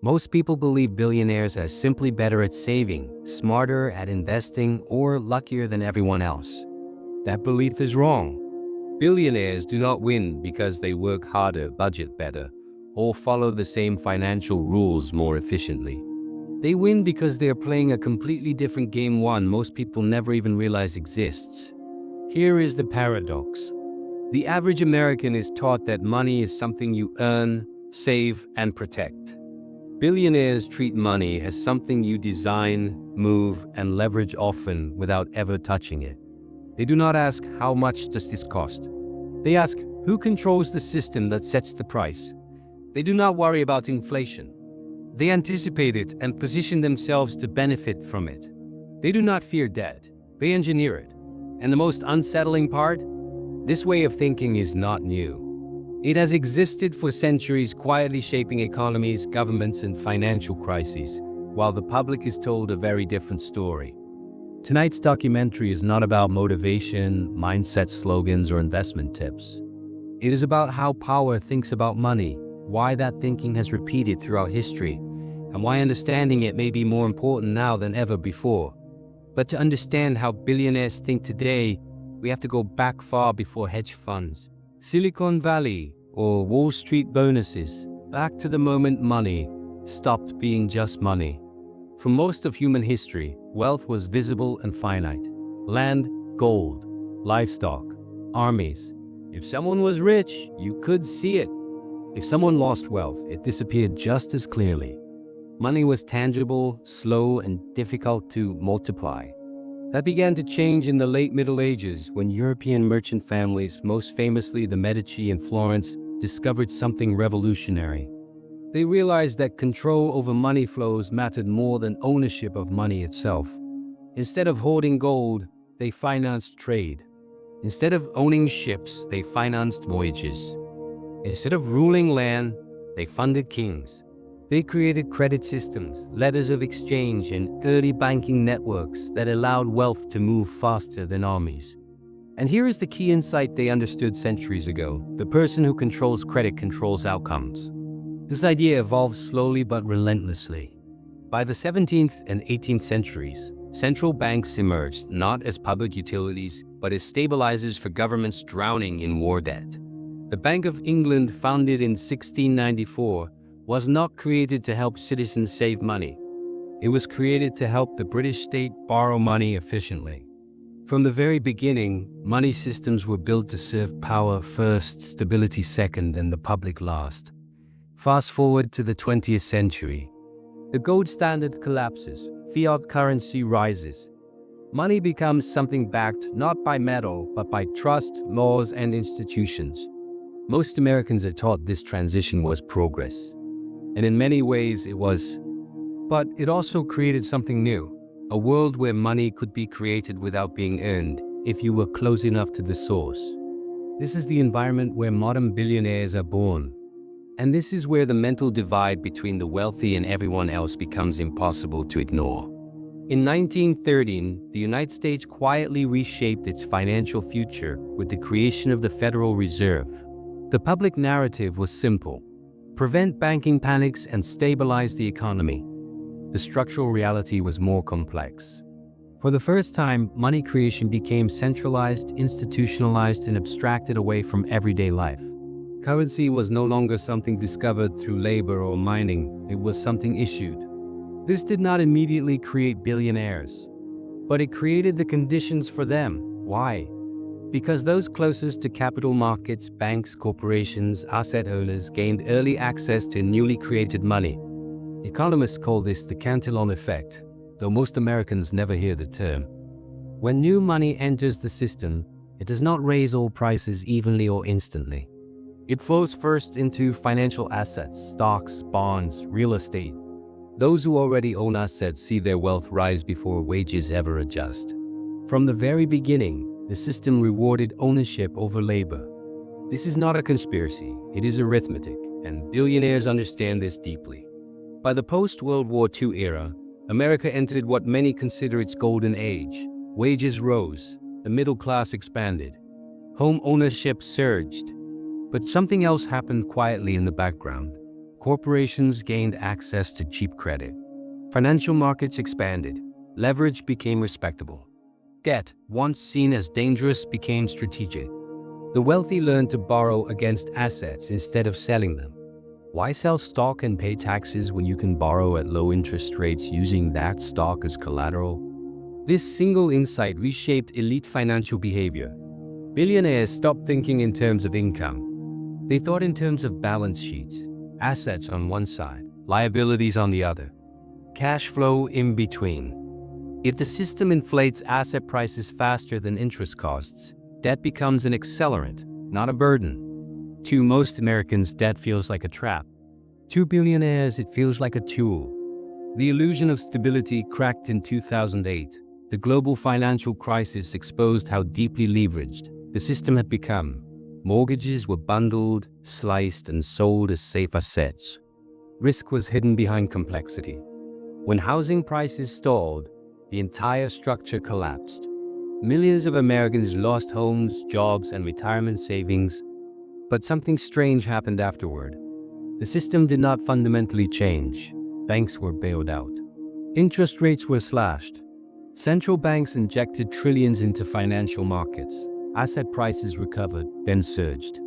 Most people believe billionaires are simply better at saving, smarter at investing, or luckier than everyone else. That belief is wrong. Billionaires do not win because they work harder, budget better, or follow the same financial rules more efficiently. They win because they are playing a completely different game, one most people never even realize exists. Here is the paradox. The average American is taught that money is something you earn, save, and protect. Billionaires treat money as something you design, move, and leverage, often without ever touching it. They do not ask, how much does this cost? They ask, who controls the system that sets the price? They do not worry about inflation. They anticipate it and position themselves to benefit from it. They do not fear debt. They engineer it. And the most unsettling part? This way of thinking is not new. It has existed for centuries, quietly shaping economies, governments, and financial crises, while the public is told a very different story. Tonight's documentary is not about motivation, mindset slogans, or investment tips. It is about how power thinks about money, why that thinking has repeated throughout history, and why understanding it may be more important now than ever before. But to understand how billionaires think today, we have to go back far before hedge funds, Silicon Valley, or Wall Street bonuses, back to the moment money stopped being just money. For most of human history, wealth was visible and finite. Land, gold, livestock, armies. If someone was rich, you could see it. If someone lost wealth, it disappeared just as clearly. Money was tangible, slow, and difficult to multiply. That began to change in the late Middle Ages when European merchant families, most famously the Medici in Florence, discovered something revolutionary. They realized that control over money flows mattered more than ownership of money itself. Instead of hoarding gold, they financed trade. Instead of owning ships, they financed voyages. Instead of ruling land, they funded kings. They created credit systems, letters of exchange, and early banking networks that allowed wealth to move faster than armies. And here is the key insight they understood centuries ago: the person who controls credit controls outcomes. This idea evolved slowly but relentlessly. By the 17th and 18th centuries, central banks emerged not as public utilities, but as stabilizers for governments drowning in war debt. The Bank of England, founded in 1694, was not created to help citizens save money. It was created to help the British state borrow money efficiently. From the very beginning, money systems were built to serve power first, stability second, and the public last. Fast forward to the 20th century. The gold standard collapses, fiat currency rises. Money becomes something backed not by metal, but by trust, laws, and institutions. Most Americans are taught this transition was progress. And in many ways it was. But it also created something new, a world where money could be created without being earned if you were close enough to the source. This is the environment where modern billionaires are born. And this is where the mental divide between the wealthy and everyone else becomes impossible to ignore. In 1913, the United States quietly reshaped its financial future with the creation of the Federal Reserve. The public narrative was simple: prevent banking panics and stabilize the economy. The structural reality was more complex. For the first time, money creation became centralized, institutionalized, and abstracted away from everyday life. Currency was no longer something discovered through labor or mining, it was something issued. This did not immediately create billionaires, but it created the conditions for them. Why? Because those closest to capital markets, banks, corporations, asset owners gained early access to newly created money. Economists call this the Cantillon effect, though most Americans never hear the term. When new money enters the system, it does not raise all prices evenly or instantly. It flows first into financial assets, stocks, bonds, real estate. Those who already own assets see their wealth rise before wages ever adjust. From the very beginning, the system rewarded ownership over labor. This is not a conspiracy, it is arithmetic, and billionaires understand this deeply. By the post-World War II era, America entered what many consider its golden age. Wages rose, the middle class expanded, home ownership surged. But something else happened quietly in the background. Corporations gained access to cheap credit. Financial markets expanded. Leverage became respectable. Debt, once seen as dangerous, became strategic. The wealthy learned to borrow against assets instead of selling them. Why sell stock and pay taxes when you can borrow at low interest rates using that stock as collateral? This single insight reshaped elite financial behavior. Billionaires stopped thinking in terms of income. They thought in terms of balance sheets, assets on one side, liabilities on the other, cash flow in between. If the system inflates asset prices faster than interest costs, debt becomes an accelerant, not a burden. To most Americans, debt feels like a trap. To billionaires, it feels like a tool. The illusion of stability cracked in 2008. The global financial crisis exposed how deeply leveraged the system had become. Mortgages were bundled, sliced, and sold as safe assets. Risk was hidden behind complexity. When housing prices stalled, the entire structure collapsed. Millions of Americans lost homes, jobs, and retirement savings. But something strange happened afterward. The system did not fundamentally change. Banks were bailed out. Interest rates were slashed. Central banks injected trillions into financial markets. Asset prices recovered, then surged.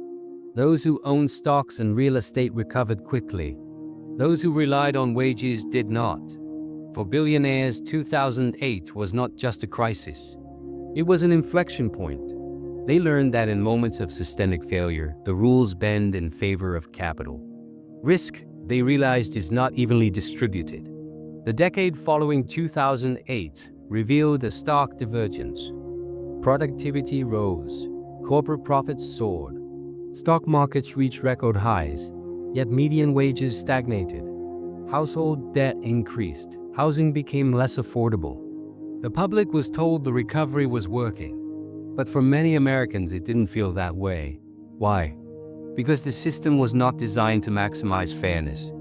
Those who owned stocks and real estate recovered quickly. Those who relied on wages did not. For billionaires, 2008 was not just a crisis. It was an inflection point. They learned that in moments of systemic failure, the rules bend in favor of capital. Risk, they realized, is not evenly distributed. The decade following 2008 revealed a stark divergence. Productivity rose. Corporate profits soared. Stock markets reached record highs, yet median wages stagnated. Household debt increased. Housing became less affordable. The public was told the recovery was working. But for many Americans, it didn't feel that way. Why? Because the system was not designed to maximize fairness.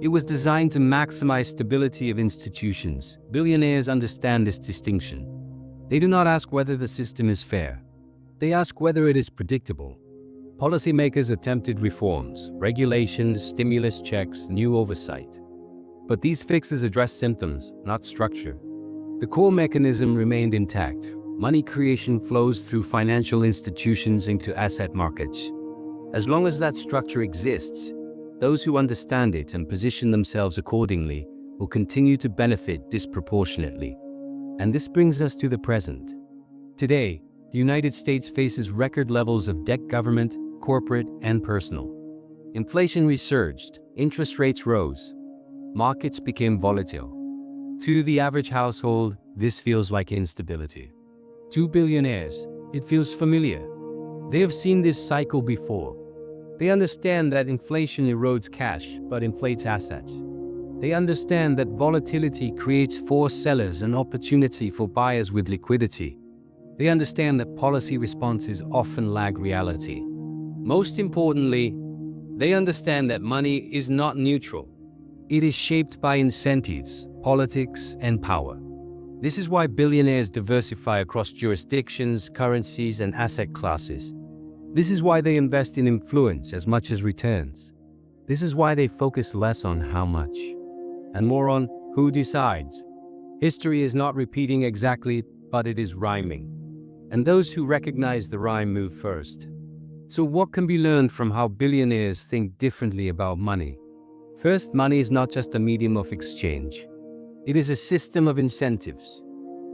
It was designed to maximize stability of institutions. Billionaires understand this distinction. They do not ask whether the system is fair. They ask whether it is predictable. Policymakers attempted reforms, regulations, stimulus checks, new oversight. But these fixes addressed symptoms, not structure. The core mechanism remained intact. Money creation flows through financial institutions into asset markets. As long as that structure exists, those who understand it and position themselves accordingly will continue to benefit disproportionately. And this brings us to the present. Today, the United States faces record levels of debt, government, corporate, and personal. Inflation resurged, interest rates rose, markets became volatile. To the average household, this feels like instability. To billionaires, it feels familiar. They have seen this cycle before. They understand that inflation erodes cash but inflates assets. They understand that volatility creates forced sellers and opportunity for buyers with liquidity. They understand that policy responses often lag reality. Most importantly, they understand that money is not neutral. It is shaped by incentives, politics, and power. This is why billionaires diversify across jurisdictions, currencies, and asset classes. This is why they invest in influence as much as returns. This is why they focus less on how much and more on who decides. History is not repeating exactly, but it is rhyming. And those who recognize the rhyme move first. So what can be learned from how billionaires think differently about money? First, money is not just a medium of exchange. It is a system of incentives.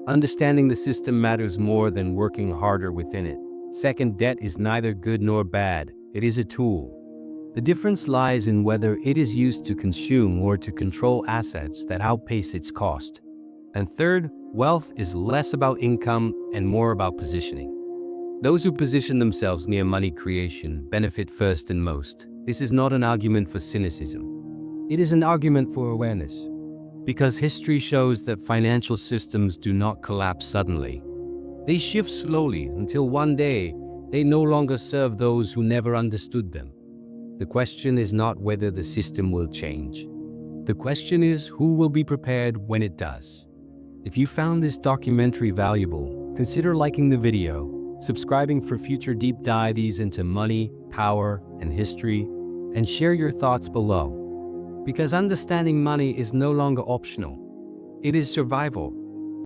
Understanding the system matters more than working harder within it. Second, debt is neither good nor bad. It is a tool. The difference lies in whether it is used to consume or to control assets that outpace its cost. And third, wealth is less about income and more about positioning. Those who position themselves near money creation benefit first and most. This is not an argument for cynicism. It is an argument for awareness. Because history shows that financial systems do not collapse suddenly. They shift slowly until one day they no longer serve those who never understood them. The question is not whether the system will change. The question is who will be prepared when it does. If you found this documentary valuable, consider liking the video, subscribing for future deep dives into money, power, and history, and share your thoughts below. Because understanding money is no longer optional. It is survival.